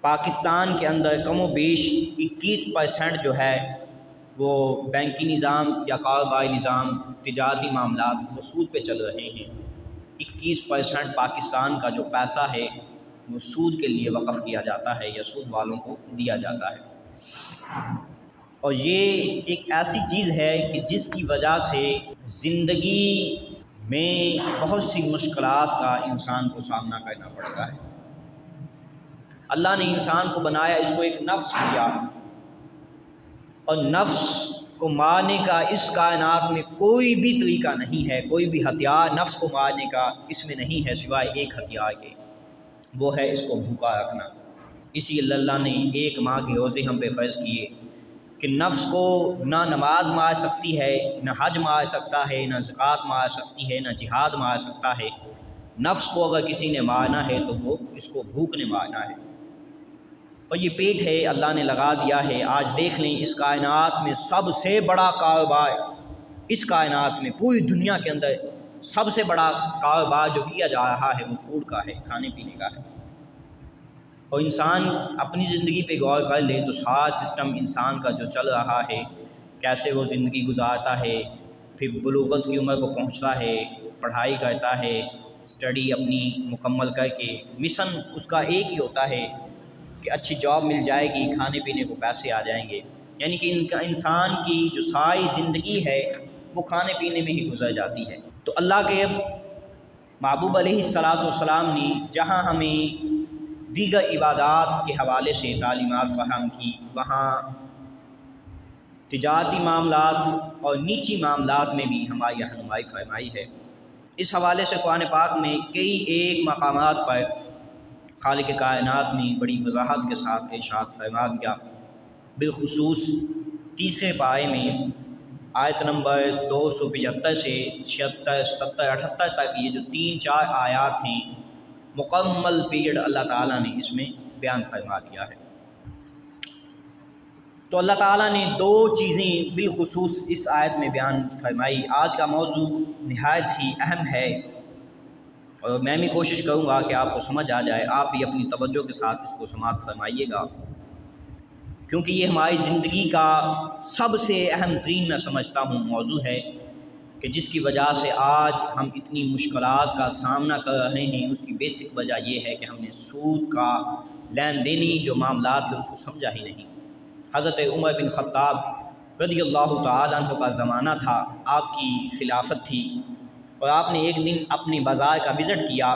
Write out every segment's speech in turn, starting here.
پاکستان کے اندر کم و بیش 21% جو ہے وہ بینکی نظام یا کاروباری نظام، تجارتی معاملات وہ سود پہ چل رہے ہیں۔ 21% پاکستان کا جو پیسہ ہے وہ سود کے لیے وقف کیا جاتا ہے یا سود والوں کو دیا جاتا ہے، اور یہ ایک ایسی چیز ہے کہ جس کی وجہ سے زندگی میں بہت سی مشکلات کا انسان کو سامنا کرنا پڑتا ہے۔ اللہ نے انسان کو بنایا، اس کو ایک نفس دیا، اور نفس کو مارنے کا اس کائنات میں کوئی بھی طریقہ نہیں ہے، کوئی بھی ہتھیار نفس کو مارنے کا اس میں نہیں ہے سوائے ایک ہتھیار کے، وہ ہے اس کو بھوکا رکھنا۔ اسی لیے اللہ نے ایک ماہ کے روزے ہم پہ فرض کیے کہ نفس کو نہ نماز مار سکتی ہے، نہ حج مار سکتا ہے، نہ زکوٰۃ مار سکتی ہے، نہ جہاد مار سکتا ہے۔ نفس کو اگر کسی نے مارنا ہے تو وہ اس کو بھوک نے مارنا ہے، اور یہ پیٹ ہے اللہ نے لگا دیا ہے۔ آج دیکھ لیں اس کائنات میں سب سے بڑا کاروبار، اس کائنات میں پوری دنیا کے اندر سب سے بڑا کاروبار جو کیا جا رہا ہے وہ فوڈ کا ہے، کھانے پینے کا ہے، اور انسان اپنی زندگی پہ غور کر لے تو سارا سسٹم انسان کا جو چل رہا ہے، کیسے وہ زندگی گزارتا ہے، پھر بلوغت کی عمر کو پہنچتا ہے، پڑھائی کرتا ہے، اسٹڈی اپنی مکمل کر کے مشن اس کا ایک ہی ہوتا ہے کہ اچھی جاب مل جائے گی، کھانے پینے کو پیسے آ جائیں گے، یعنی کہ انسان کی جو ساری زندگی ہے وہ کھانے پینے میں ہی گزر جاتی ہے۔ تو اللہ کے محبوب علیہ السلام نے جہاں ہمیں دیگر عبادات کے حوالے سے تعلیمات فراہم کی، وہاں تجارتی معاملات اور نیچی معاملات میں بھی ہماری رہنمائی فرمائی ہے۔ اس حوالے سے قرآن پاک میں کئی ایک مقامات پر خالق کائنات نے بڑی وضاحت کے ساتھ ارشاد فرما دیا، بالخصوص تیسرے پارے میں آیت نمبر 275 سے 76، 77، 78 تک یہ جو 3-4 آیات ہیں، مکمل پیریڈ اللہ تعالیٰ نے اس میں بیان فرما دیا ہے۔ تو اللہ تعالیٰ نے 2 چیزیں بالخصوص اس آیت میں بیان فرمائی۔ آج کا موضوع نہایت ہی اہم ہے، اور میں بھی کوشش کروں گا کہ آپ کو سمجھ آ جائے، آپ بھی اپنی توجہ کے ساتھ اس کو سماعت فرمائیے گا، کیونکہ یہ ہماری زندگی کا سب سے اہم ترین میں سمجھتا ہوں موضوع ہے، کہ جس کی وجہ سے آج ہم اتنی مشکلات کا سامنا کر رہے ہیں۔ اس کی بیسک وجہ یہ ہے کہ ہم نے سود کا لین دینی جو معاملات ہیں اس کو سمجھا ہی نہیں۔ حضرت عمر بن خطاب رضی اللہ تعالیٰ عنہ کا زمانہ تھا، آپ کی خلافت تھی، اور آپ نے ایک دن اپنے بازار کا وزٹ کیا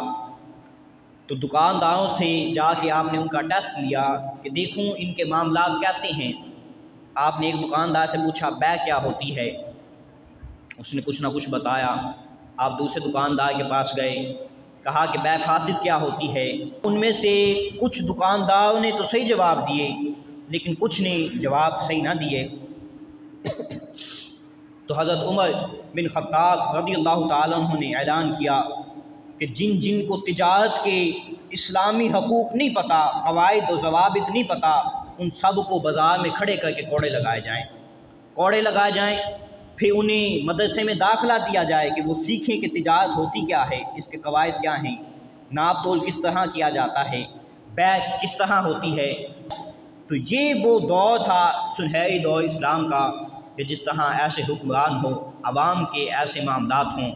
تو دکانداروں سے جا کے آپ نے ان کا ٹیسٹ لیا کہ دیکھوں ان کے معاملات کیسے ہیں۔ آپ نے ایک دکاندار سے پوچھا بیع کیا ہوتی ہے، اس نے کچھ نہ کچھ بتایا۔ آپ دوسرے دکاندار کے پاس گئے، کہا کہ بیع فاسد کیا ہوتی ہے۔ ان میں سے کچھ دکانداروں نے تو صحیح جواب دیے، لیکن کچھ نے جواب صحیح نہ دیے۔ تو حضرت عمر بن خطاب رضی اللہ تعالیٰ عنہ نے اعلان کیا کہ جن جن کو تجارت کے اسلامی حقوق نہیں پتہ، قواعد و ضوابط نہیں پتہ، ان سب کو بازار میں کھڑے کر کے کوڑے لگائے جائیں، کوڑے لگائے جائیں، پھر انہیں مدرسے میں داخلہ دیا جائے کہ وہ سیکھیں کہ تجارت ہوتی کیا ہے، اس کے قواعد کیا ہیں، ناپ تول کس طرح کیا جاتا ہے، بیع کس طرح ہوتی ہے۔ تو یہ وہ دور تھا، سنہری دور اسلام کا، کہ جس طرح ایسے حکمران ہو، عوام کے ایسے معاملات ہوں،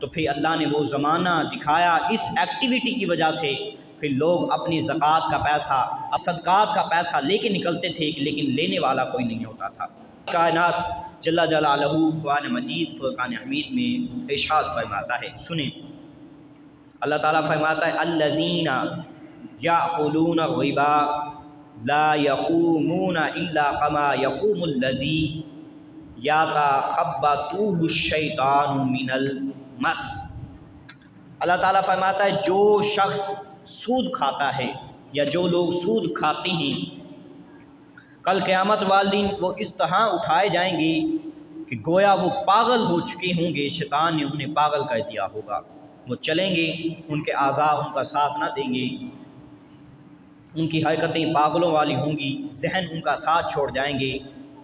تو پھر اللہ نے وہ زمانہ دکھایا۔ اس ایکٹیویٹی کی وجہ سے پھر لوگ اپنی زکوٰۃ کا پیسہ، صدقات کا پیسہ لے کے نکلتے تھے، لیکن لینے والا کوئی نہیں ہوتا تھا۔ کائنات جل جلالہ قرآن مجید فرقان حمید میں ارشاد فرماتا ہے، سنیں، اللہ تعالیٰ فرماتا ہے الذین یأکلون الربا لا یقومون الا کما یقوم الذی یتخبطہ الشیطان من المس۔ اللہ تعالیٰ فرماتا ہے جو شخص سود کھاتا ہے، یا جو لوگ سود کھاتے ہیں، کل قیامت والے دن وہ اس طرح اٹھائے جائیں گے کہ گویا وہ پاگل ہو چکے ہوں گے، شیطان نے انہیں پاگل کر دیا ہوگا۔ وہ چلیں گے، ان کے اعضاء ان کا ساتھ نہ دیں گے، ان کی حرکتیں پاگلوں والی ہوں گی، ذہن ان کا ساتھ چھوڑ جائیں گے۔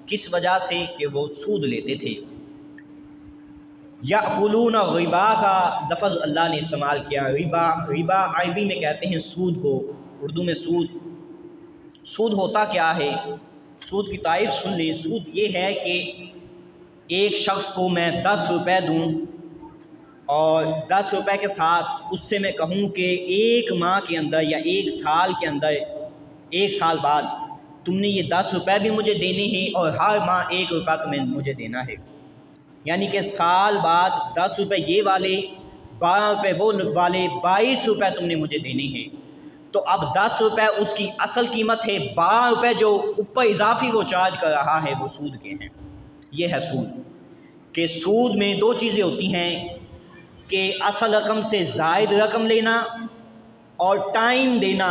کس وجہ سے؟ کہ وہ سود لیتے تھے۔ یأکلون الربا کا لفظ اللہ نے استعمال کیا۔ ربا عربی میں کہتے ہیں سود کو، اردو میں سود سود ہوتا کیا ہے؟ سود کی تعریف سن لیں۔ سود یہ ہے کہ ایک شخص کو میں 10 روپے دوں اور 10 روپے کے ساتھ اس سے میں کہوں کہ 1 ماہ کے اندر یا 1 سال کے اندر، 1 سال بعد تم نے یہ 10 روپے بھی مجھے دینے ہیں اور ہر ماہ 1 روپیہ تمہیں مجھے دینا ہے۔ یعنی کہ سال بعد 10 روپے یہ والے، 12 روپے وہ والے، 22 روپے تم نے مجھے دینے ہیں۔ تو اب 10 روپے اس کی اصل قیمت ہے، 12 روپے جو اوپر اضافی وہ چارج کر رہا ہے وہ سود کے ہیں۔ یہ ہے سود کہ سود میں 2 چیزیں ہوتی ہیں کہ اصل رقم سے زائد رقم لینا اور ٹائم دینا،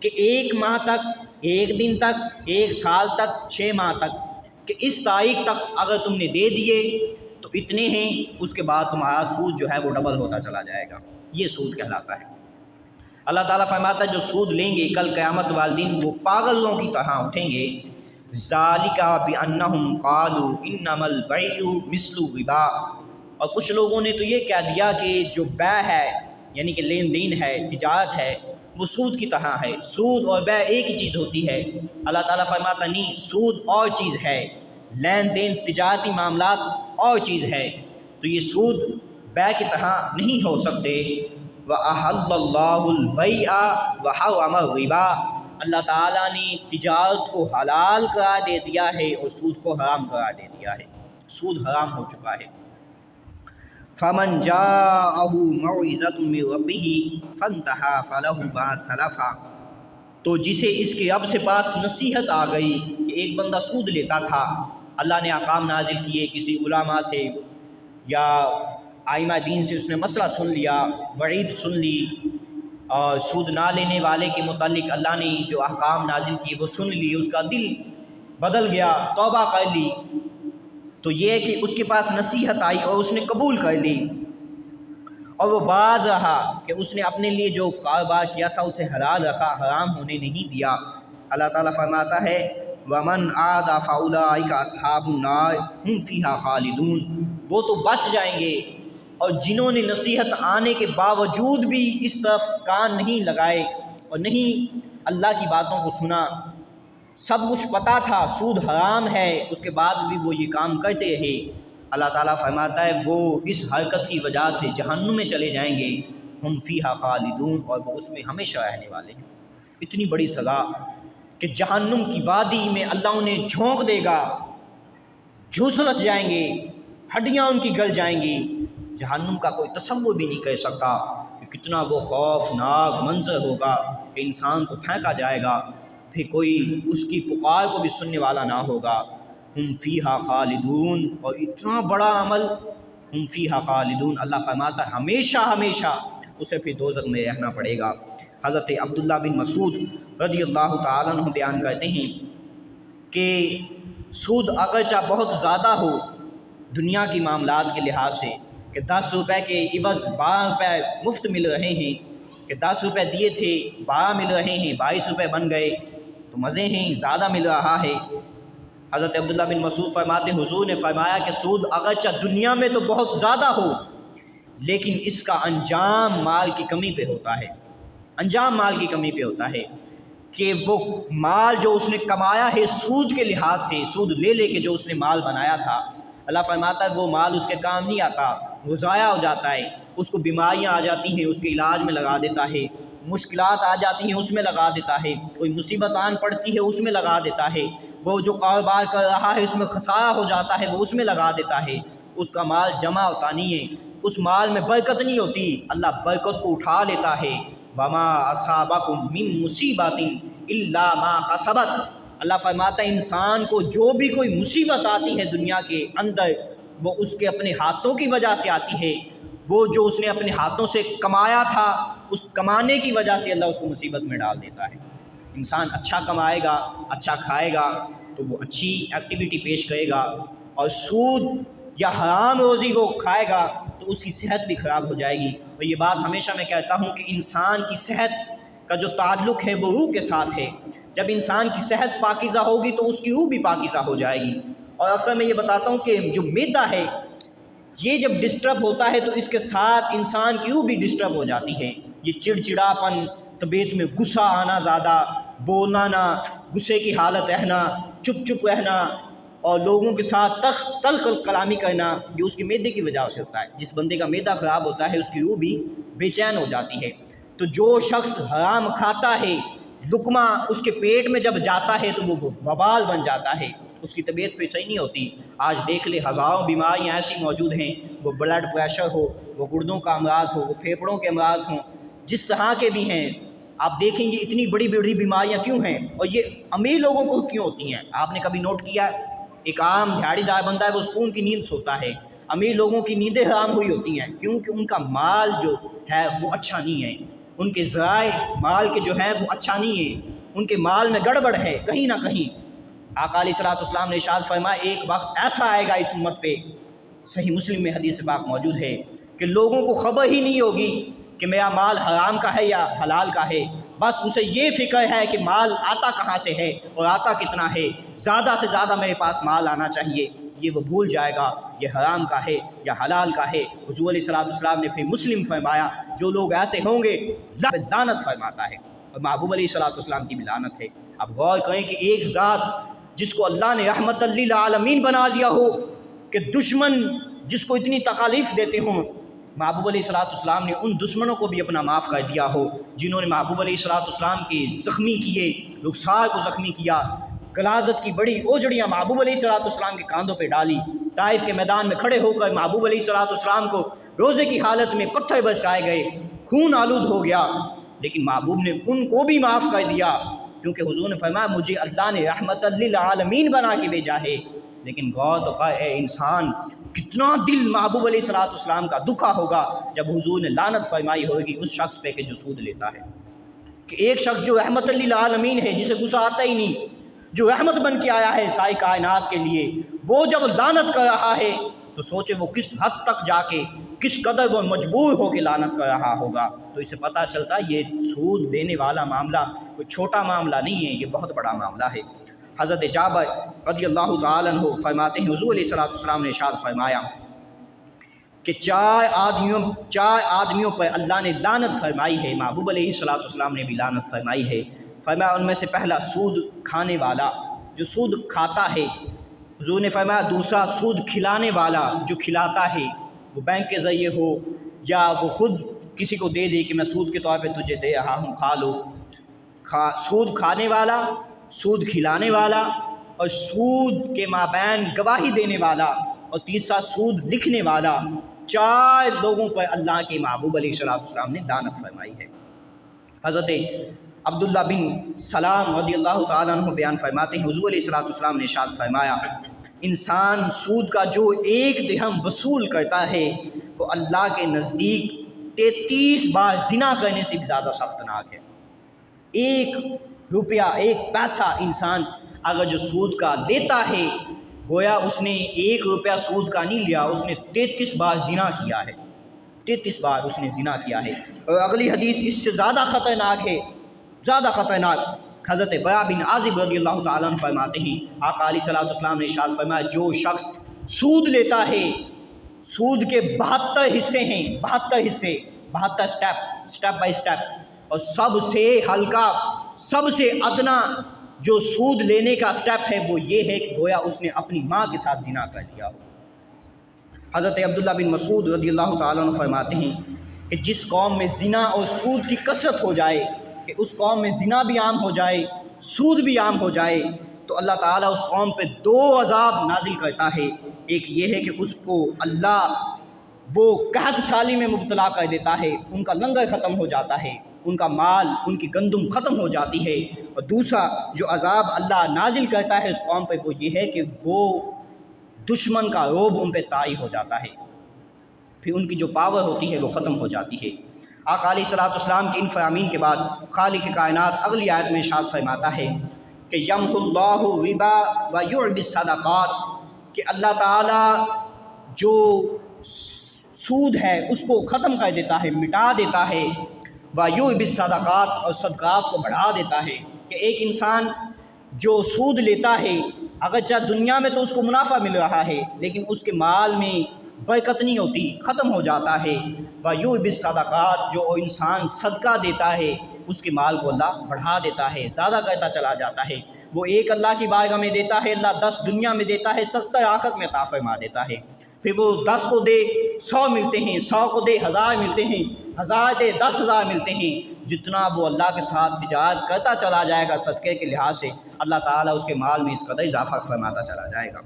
کہ 1 ماہ تک، 1 دن تک، 1 سال تک، 6 ماہ تک، کہ اس تاریخ تک اگر تم نے دے دیے تو اتنے ہیں، اس کے بعد تمہارا سود جو ہے وہ ڈبل ہوتا چلا جائے گا۔ یہ سود کہلاتا ہے۔ اللہ تعالیٰ فرماتا ہے جو سود لیں گے کل قیامت والے دن وہ پاگلوں کی طرح اٹھیں گے۔ ذالک بانہم قالوا انما البیع مثل الربا، اور کچھ لوگوں نے تو یہ کہہ دیا کہ جو بیع ہے یعنی کہ لین دین ہے، تجارت ہے، وہ سود کی طرح ہے۔ سود اور بیع ایک ہی چیز ہوتی ہے۔ اللہ تعالیٰ فرماتا نہیں، سود اور چیز ہے، لین دین تجارتی معاملات اور چیز ہے، تو یہ سود بیع کی طرح نہیں ہو سکتے۔ وَأَحَلَّ اللَّهُ الْبَيْعَ وَحَرَّمَ الرِّبَا، اللہ تعالیٰ نے تجارت کو حلال قرار دے دیا ہے اور سود کو حرام قرار دے دیا ہے۔ سود حرام ہو چکا ہے۔ فَمَنْ جَاءَهُ مَوْعِظَةٌ مِّن رَّبِّهِ فَانتَهَىٰ فَلَهُ مَا سَلَفَ، تو جسے اس کے رب سے پاس نصیحت آ گئی کہ ایک بندہ سود لیتا تھا، اللہ نے احکام نازل کیے، کسی علماء سے یا آئمہ دین سے اس نے مسئلہ سن لیا، وعید سن لی، اور سود نہ لینے والے کے متعلق اللہ نے جو احکام نازل کیے وہ سن لی، اس کا دل بدل گیا، توبہ کر لی، تو یہ کہ اس کے پاس نصیحت آئی اور اس نے قبول کر لی، اور وہ باز رہا کہ اس نے اپنے لیے جو کاروبار کیا تھا اسے حلال رکھا، حرام ہونے نہیں دیا۔ اللہ تعالیٰ فرماتا ہے وَمَنْ عَادَ فَأُولَٰئِكَ أَصْحَابُ النَّارِ هُمْ فِيهَا خَالِدُونَ، وہ تو بچ جائیں گے، اور جنہوں نے نصیحت آنے کے باوجود بھی اس طرف کان نہیں لگائے اور نہیں اللہ کی باتوں کو سنا، سب کچھ پتہ تھا سود حرام ہے، اس کے بعد بھی وہ یہ کام کرتے رہے، اللہ تعالیٰ فرماتا ہے وہ اس حرکت کی وجہ سے جہنم میں چلے جائیں گے، ہم فیہا خالدون، اور وہ اس میں ہمیشہ رہنے والے ہیں۔ اتنی بڑی سزا کہ جہنم کی وادی میں اللہ انہیں جھونک دے گا، جھلس جائیں گے، ہڈیاں ان کی گل جائیں گی۔ جہنم کا کوئی تصور بھی نہیں کر سکتا کہ کتنا وہ خوفناک منظر ہوگا کہ انسان کو پھینکا جائے گا، پھر کوئی اس کی پکار کو بھی سننے والا نہ ہوگا۔ ہم فیہا خالدون، اور اتنا بڑا عمل، ہم فیہا خالدون، اللہ فرماتا ہے ہمیشہ ہمیشہ اسے پھر دوزخ میں رہنا پڑے گا۔ حضرت عبداللہ بن مسعود رضی اللہ تعالیٰ عنہ بیان کرتے ہیں کہ سود اگرچہ بہت زیادہ ہو دنیا کی معاملات کے لحاظ سے، کہ 10 روپے کے عوض 12 روپے مفت مل رہے ہیں، کہ 10 روپے دیے تھے 12 مل رہے ہیں، 22 روپے بن گئے، تو مزے ہیں، زیادہ مل رہا ہے۔ حضرت عبداللہ بن مسعود فرماتے حضور نے فرمایا کہ سود اگرچہ دنیا میں تو بہت زیادہ ہو، لیکن اس کا انجام مال کی کمی پہ ہوتا ہے، انجام مال کی کمی پہ ہوتا ہے، کہ وہ مال جو اس نے کمایا ہے سود کے لحاظ سے، سود لے لے کے جو اس نے مال بنایا تھا، اللہ فرماتا ہے وہ مال اس کے کام نہیں آتا، وہ ضائع ہو جاتا ہے، اس کو بیماریاں آ جاتی ہیں اس کے علاج میں لگا دیتا ہے، مشکلات آ جاتی ہیں اس میں لگا دیتا ہے، کوئی مصیبت آن پڑتی ہے اس میں لگا دیتا ہے، وہ جو کاروبار کر رہا ہے اس میں خسارہ ہو جاتا ہے وہ اس میں لگا دیتا ہے، اس کا مال جمع ہوتا نہیں ہے، اس مال میں برکت نہیں ہوتی، اللہ برکت کو اٹھا لیتا ہے۔ وما اصابکم من مصیبت الا ما کسبت، اللہ فرماتا ہے انسان کو جو بھی کوئی مصیبت آتی ہے دنیا کے اندر وہ اس کے اپنے ہاتھوں کی وجہ سے آتی ہے، وہ جو اس نے اپنے ہاتھوں سے کمایا تھا اس کمانے کی وجہ سے اللہ اس کو مصیبت میں ڈال دیتا ہے۔ انسان اچھا کمائے گا، اچھا کھائے گا تو وہ اچھی ایکٹیویٹی پیش کرے گا، اور سود یا حرام روزی وہ کھائے گا تو اس کی صحت بھی خراب ہو جائے گی۔ اور یہ بات ہمیشہ میں کہتا ہوں کہ انسان کی صحت کا جو تعلق ہے وہ روح کے ساتھ ہے، جب انسان کی صحت پاکیزہ ہوگی تو اس کی روح بھی پاکیزہ ہو جائے گی۔ اور اکثر میں یہ بتاتا ہوں کہ جو معدہ ہے یہ جب ڈسٹرب ہوتا ہے تو اس کے ساتھ انسان کی روح بھی ڈسٹرب ہو جاتی ہے، یہ چڑچڑاپن، طبیعت میں غصہ آنا زیادہ، بولنا نہ، غصے کی حالت رہنا، چپ چپ رہنا اور لوگوں کے ساتھ تلخ کلامی کرنا، یہ اس کے معدے کی وجہ سے ہوتا ہے۔ جس بندے کا معدہ خراب ہوتا ہے اس کی روح بھی بے چین ہو جاتی ہے۔ تو جو شخص حرام کھاتا ہے، لقمہ اس کے پیٹ میں جب جاتا ہے تو وہ وبال بن جاتا ہے، اس کی طبیعت پہ صحیح نہیں ہوتی۔ آج دیکھ لے ہزاروں بیماریاں ایسی موجود ہیں، وہ بلڈ پریشر ہو، وہ گردوں کا امراض ہو، وہ پھیپھڑوں کے امراض ہوں، جس طرح کے بھی ہیں۔ آپ دیکھیں گے اتنی بڑی بڑی بیماریاں کیوں ہیں، اور یہ امیر لوگوں کو کیوں ہوتی ہیں؟ آپ نے کبھی نوٹ کیا ہے؟ ایک عام دیہڑی دار بندہ ہے، وہ سکون کی نیند سوتا ہے، امیر لوگوں کی نیندیں حرام ہوئی ہوتی ہیں، کیونکہ ان کا مال جو ہے وہ اچھا نہیں ہے، ان کے ذرائع مال کے جو ہے وہ اچھا نہیں ہے، ان کے مال میں گڑبڑ ہے کہیں نہ کہیں۔ آقا علیہ الصلوۃ والسلام نے ارشاد فرمایا ایک وقت ایسا آئے گا اس امت پہ، صحیح مسلم میں حدیث پاک موجود ہے، کہ لوگوں کو خبر ہی نہیں ہوگی کہ میرا مال حرام کا ہے یا حلال کا ہے، بس اسے یہ فکر ہے کہ مال آتا کہاں سے ہے اور آتا کتنا ہے، زیادہ سے زیادہ میرے پاس مال آنا چاہیے، یہ وہ بھول جائے گا یہ حرام کا ہے یا حلال کا ہے۔ حضور علیہ الصلوۃ والسلام نے پھر مسلم فرمایا جو لوگ ایسے ہوں گے اللہ لعنت فرماتا ہے، اور محبوب علیہ الصلوۃ والسلام کی بھی لعنت ہے۔ اب غور کریں کہ ایک ذات جس کو اللہ نے رحمت للعالمین بنا دیا ہو، کہ دشمن جس کو اتنی تکالیف دیتے ہوں، محبوب علیہ الصلوۃ والسلام نے ان دشمنوں کو بھی اپنا معاف کر دیا ہو جنہوں نے محبوب علیہ الصلوۃ والسلام کے زخمی کیے، رخسار کو زخمی کیا، غلاظت کی بڑی اوجڑیاں محبوب علیہ الصلوۃ والسلام کے کاندھوں پہ ڈالی، طائف کے میدان میں کھڑے ہو کر محبوب علیہ الصلوۃ والسلام کو روزے کی حالت میں پتھر برسائے گئے، خون آلود ہو گیا، لیکن محبوب نے ان کو بھی معاف کر دیا، کیونکہ حضور نے فرمایا مجھے اللہ نے رحمت للعالمین بنا کے بھیجا ہے۔ لیکن غور تو کر اے انسان، کتنا دل محبوب علیہ الصلوۃ والسلام کا دکھا ہوگا جب حضور نے لعنت فرمائی ہوگی اس شخص پہ کہ جو سود لیتا ہے، کہ ایک شخص جو رحمت للعالمین ہے، جسے غصہ آتا ہی نہیں، جو رحمت بن کے آیا ہے ساری کائنات کے لیے، وہ جب لعنت کر رہا ہے تو سوچے وہ کس حد تک جا کے، کس قدر وہ مجبور ہو کے لعنت کر رہا ہوگا۔ تو اسے پتہ چلتا ہے یہ سود لینے والا معاملہ کوئی چھوٹا معاملہ نہیں ہے، یہ بہت بڑا معاملہ ہے۔ حضرت جابر رضی اللہ تعالیٰ عنہ فرماتے ہیں حضور علیہ الصلوۃ والسلام نے ارشاد فرمایا کہ چار آدمیوں پر اللہ نے لعنت فرمائی ہے، محبوب علیہ الصلوۃ والسلام نے بھی لعنت فرمائی ہے۔ فرمایا ان میں سے پہلا سود کھانے والا جو سود کھاتا ہے، حضور نے فرمایا دوسرا سود کھلانے والا جو کھلاتا ہے، وہ بینک کے ذریعے ہو یا وہ خود کسی کو دے دے کہ میں سود کے طور پہ تجھے دے رہا ہوں کھا لو۔ سود کھانے والا، سود کھلانے والا، اور سود کے مابین گواہی دینے والا، اور تیسرا سود لکھنے والا، چار لوگوں پر اللہ کے محبوب علیہ الصلوۃ والسلام نے لعنت فرمائی ہے۔ حضرت عبداللہ بن سلام رضی اللہ تعالیٰ عنہ بیان فرماتے ہیں حضور علیہ الصلوۃ والسلام نے ارشاد فرمایا انسان سود کا جو ایک درہم وصول کرتا ہے وہ اللہ کے نزدیک 33 بار زنا کرنے سے بھی زیادہ سختناک ہے۔ ایک روپیہ، ایک پیسہ انسان اگر جو سود کا لیتا ہے، گویا اس نے 1 روپیہ سود کا نہیں لیا، اس نے 33 بار زنا کیا ہے، 33 بار اس نے زنا کیا ہے۔ اور اگلی حدیث اس سے زیادہ خطرناک ہے، زیادہ خطرناک۔ حضرت برا بن عازب رضی اللہ تعالیٰ عنہ فرماتے ہیں آقا علیہ الصلوۃ والسلام نے ارشاد فرمایا جو شخص سود لیتا ہے، سود کے 72 حصے ہیں، 72 حصے، 72 سٹیپ بائی سٹیپ، اور سب سے ہلکا، سب سے ادنا جو سود لینے کا سٹیپ ہے وہ یہ ہے کہ گویا اس نے اپنی ماں کے ساتھ زنا کر لیا ہو۔ حضرت عبداللہ بن مسعود رضی اللہ تعالیٰ عنہ فرماتے ہیں کہ جس قوم میں زنا اور سود کی کثرت ہو جائے، کہ اس قوم میں زنا بھی عام ہو جائے، سود بھی عام ہو جائے، تو اللہ تعالیٰ اس قوم پہ 2 عذاب نازل کرتا ہے۔ ایک یہ ہے کہ اس کو اللہ وہ قحط سالی میں مبتلا کر دیتا ہے، ان کا لنگر ختم ہو جاتا ہے، ان کا مال، ان کی گندم ختم ہو جاتی ہے۔ اور دوسرا جو عذاب اللہ نازل کرتا ہے اس قوم پہ وہ یہ ہے کہ وہ دشمن کا رعب ان پہ طاری ہو جاتا ہے، پھر ان کی جو پاور ہوتی ہے وہ ختم ہو جاتی ہے۔ آقا علیہ الصلوۃ والسلام کی ان فرامین کے بعد خالق کائنات اگلی آیت میں ارشاد فرماتا ہے کہ یمحو اللہ الربا ویربی الصدقات، کہ اللہ تعالیٰ جو سود ہے اس کو ختم کر دیتا ہے، مٹا دیتا ہے، ویربی الصدقات، اور صدقات کو بڑھا دیتا ہے۔ کہ ایک انسان جو سود لیتا ہے اگرچہ دنیا میں تو اس کو منافع مل رہا ہے لیکن اس کے مال میں برکت نہیں ہوتی، ختم ہو جاتا ہے۔ ویربی الصدقات، جو انسان صدقہ دیتا ہے اس کے مال کو اللہ بڑھا دیتا ہے، زیادہ کرتا چلا جاتا ہے۔ وہ ایک اللہ کی بارگاہ میں دیتا ہے، اللہ 10 دنیا میں دیتا ہے، 70 آخرت میں عطا فرما دیتا ہے۔ پھر وہ 10 کو دے 100 ملتے ہیں، 100 کو دے 1000 ملتے ہیں، 1000 دے 10,000 ملتے ہیں۔ جتنا وہ اللہ کے ساتھ تجارت کرتا چلا جائے گا صدقے کے لحاظ سے، اللہ تعالیٰ اس کے مال میں اس قدر اضافہ فرماتا چلا جائے گا۔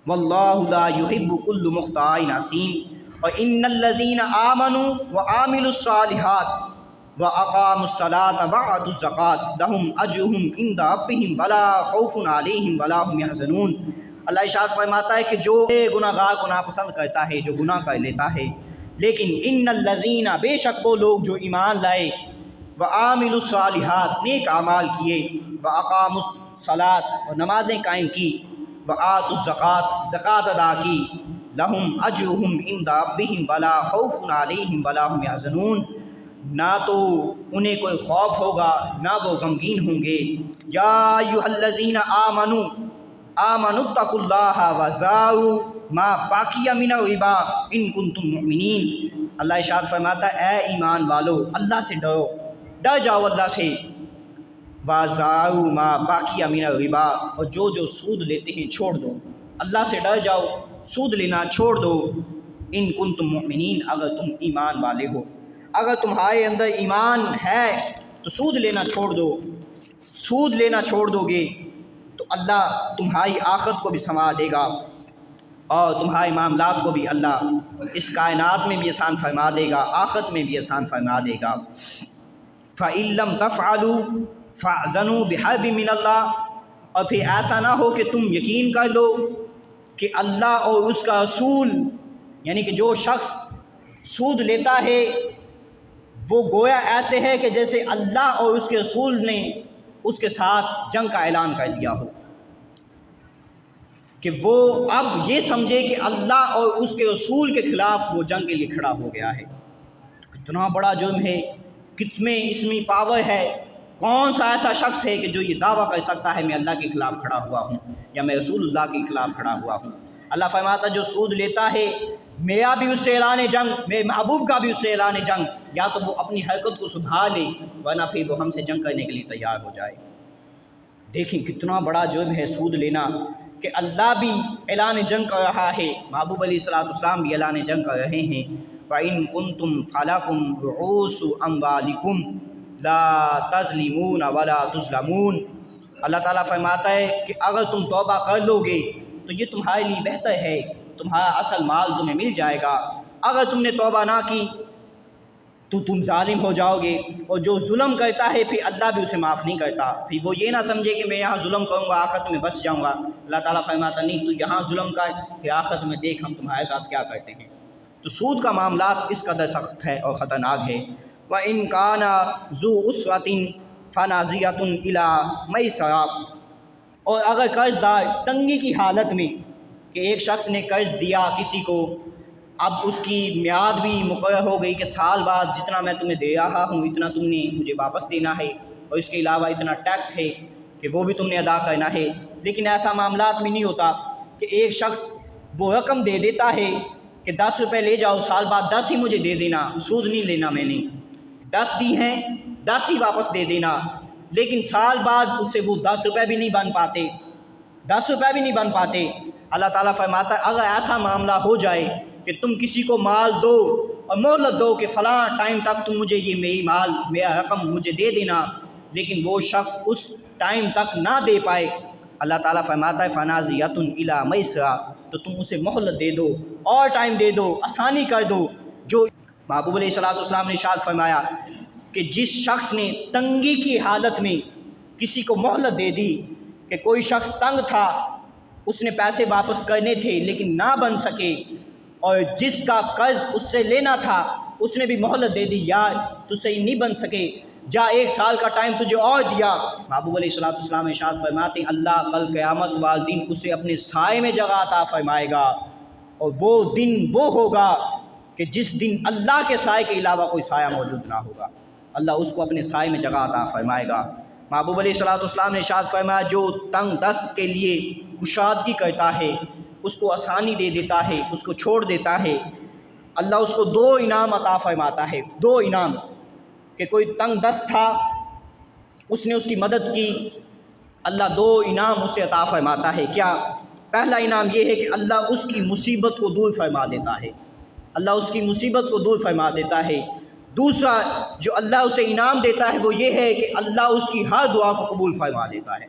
واللہ لا یحب کل مختال نسیم وان الذین آمنوا وعملوا الصالحات واقاموا الصلاۃ وآتوا الزکاۃ لہم اجرہم عند ربہم ولا خوف علیہم ولا هم یحزنون۔ اللہ ارشاد فرماتا ہے کہ جو گناہ گار کو ناپسند کرتا ہے، جو گناہ کر لیتا ہے، لیکن ان الذین بے شک وہ لوگ جو ایمان لائے، وعاملوا الصالحات نیک اعمال کیے، واقاموا الصلاۃ اور نمازیں قائم کی، وآتوا الزکاۃ زکوٰۃ ادا کی، لہم اجرہم عند ربہم ولا خوف علیہم ولا هم یحزنون، نہ تو انہیں کوئی خوف ہوگا نہ وہ غمگین ہوں گے۔ یا ایھا الذین آمنوا اتقوا اللہ وذروا ما بقی من الربا ان کنتم مؤمنین۔ اللہ ارشاد فرماتا ہے اے ایمان والو، اللہ سے ڈرو، ڈر جاؤ اللہ سے، وذروا ما بقی من الربا اور جو سود لیتے ہیں چھوڑ دو، اللہ سے ڈر جاؤ، سود لینا چھوڑ دو، ان کنتم مؤمنین اگر تم ایمان والے ہو، اگر تمہارے اندر ایمان ہے تو سود لینا چھوڑ دو، سود لینا چھوڑ دو گے تو اللہ تمہاری آخرت کو بھی سنوار دے گا اور تمہارے معاملات کو بھی اللہ اس کائنات میں بھی آسان فرما دے گا، آخرت میں بھی آسان فرما دے گا۔ فَإِن لَّمْ تَفْعَلُوا فَأْذَنُوا بِحَرْبٍ مِّنَ اللَّهِ، اور پھر ایسا نہ ہو کہ تم یقین کر لو کہ اللہ اور اس کا رسول، یعنی کہ جو شخص سود لیتا ہے وہ گویا ایسے ہے کہ جیسے اللہ اور اس کے رسول نے اس کے ساتھ جنگ کا اعلان کر دیا ہو، کہ وہ اب یہ سمجھے کہ اللہ اور اس کے رسول کے خلاف وہ جنگ کے لیے کھڑا ہو گیا ہے۔ کتنا بڑا جرم ہے، کتنے اس میں پاور ہے، کون سا ایسا شخص ہے کہ جو یہ دعویٰ کر سکتا ہے میں اللہ کے خلاف کھڑا ہوا ہوں یا میں رسول اللہ کے خلاف کھڑا ہوا ہوں۔ اللہ فرماتا جو سود لیتا ہے میرا بھی اس سے اعلان جنگ، میرے محبوب کا بھی اس سے اعلان جنگ، یا تو وہ اپنی حرکت کو سدھار لے ورنہ پھر وہ ہم سے جنگ کرنے کے لیے تیار ہو جائے۔ دیکھیں کتنا بڑا جرم ہے سود لینا، کہ اللہ بھی اعلان جنگ کر رہا ہے، محبوب علیہ السلام بھی اعلان جنگ کر رہے ہیں۔ وَإِن كُنتُمْ فَلَكُمْ رُؤُوسُ أَمْوَالِكُمْ لَا تَظْلِمُونَ وَلَا تُظْلَمُونَ۔ اللہ تعالیٰ فرماتا ہے کہ اگر تم توبہ کر لو گے تو یہ تمہارے لیے بہتر ہے، تمہارا اصل مال تمہیں مل جائے گا۔ اگر تم نے توبہ نہ کی تو تم ظالم ہو جاؤ گے، اور جو ظلم کرتا ہے پھر اللہ بھی اسے معاف نہیں کرتا۔ پھر وہ یہ نہ سمجھے کہ میں یہاں ظلم کروں گا آخرت میں بچ جاؤں گا، اللہ تعالیٰ فرماتا نہیں، تو یہاں ظلم کر پھر آخرت میں دیکھ ہم تمہارے ساتھ کیا کرتے ہیں۔ تو سود کا معاملات اس قدر سخت ہے اور خطرناک ہے۔ وَإِن كَانَ ذُو عُسْرَةٍ فَنَظِرَةٌ إِلَىٰ مَيْسَرَةٍ، اور اگر قرض دار تنگی کی حالت میں، کہ ایک شخص نے قرض دیا کسی کو، اب اس کی میعاد بھی مقرر ہو گئی کہ سال بعد جتنا میں تمہیں دے رہا ہوں اتنا تم نے مجھے واپس دینا ہے، اور اس کے علاوہ اتنا ٹیکس ہے کہ وہ بھی تم نے ادا کرنا ہے، لیکن ایسا معاملات میں نہیں ہوتا کہ ایک شخص وہ رقم دے دیتا ہے کہ 10 روپے لے جاؤ، سال بعد 10 ہی مجھے دے دینا، سود نہیں لینا، میں نے 10 دی ہیں 10 ہی واپس دے دینا، لیکن سال بعد اس سے وہ 10 روپے بھی نہیں بن پاتے، 10 روپے بھی نہیں بن پاتے۔ اللہ تعالیٰ فرماتا ہے اگر ایسا معاملہ ہو جائے کہ تم کسی کو مال دو اور مہلت دو کہ فلاں ٹائم تک تم مجھے یہ میری مال میرا رقم مجھے دے دینا، لیکن وہ شخص اس ٹائم تک نہ دے پائے، اللہ تعالیٰ فرماتا ہے فَنَاظِرَةٌ إِلَىٰ مَيْسَرَةٍ، تو تم اسے مہلت دے دو اور ٹائم دے دو، آسانی کر دو۔ جو محبوب علیہ السلام نے ارشاد فرمایا کہ جس شخص نے تنگی کی حالت میں کسی کو مہلت دے دی، کہ کوئی شخص تنگ تھا، اس نے پیسے واپس کرنے تھے لیکن نہ بن سکے، اور جس کا قرض اس سے لینا تھا اس نے بھی مہلت دے دی، یار تجھ سے نہیں بن سکے، جا 1 سال کا ٹائم تجھے اور دیا، محبوب علیہ السلام ارشاد فرماتے ہیں اللہ کل قیامت والے دن اسے اپنے سائے میں جگہ عطا فرمائے گا، اور وہ دن وہ ہوگا کہ جس دن اللہ کے سائے کے علاوہ کوئی سایہ موجود نہ ہوگا، اللہ اس کو اپنے سائے میں جگہ عطا فرمائے گا۔ محبوب علیہ السلام نے ارشاد فرمایا جو تنگ دست کے لیے کشادگی کرتا ہے اس کو آسانی دے دیتا ہے، اس کو چھوڑ دیتا ہے، اللہ اس کو 2 انعام عطا فرماتا ہے، 2 انعام، کہ کوئی تنگ دست تھا، اس نے اس کی مدد کی، اللہ 2 انعام اسے عطا فرماتا ہے۔ کیا؟ پہلا انعام یہ ہے کہ اللہ اس کی مصیبت کو دور فرما دیتا ہے، اللہ اس کی مصیبت کو دور فرما دیتا ہے۔ دوسرا جو اللہ اسے انعام دیتا ہے وہ یہ ہے کہ اللہ اس کی ہر دعا کو قبول فرما لیتا ہے۔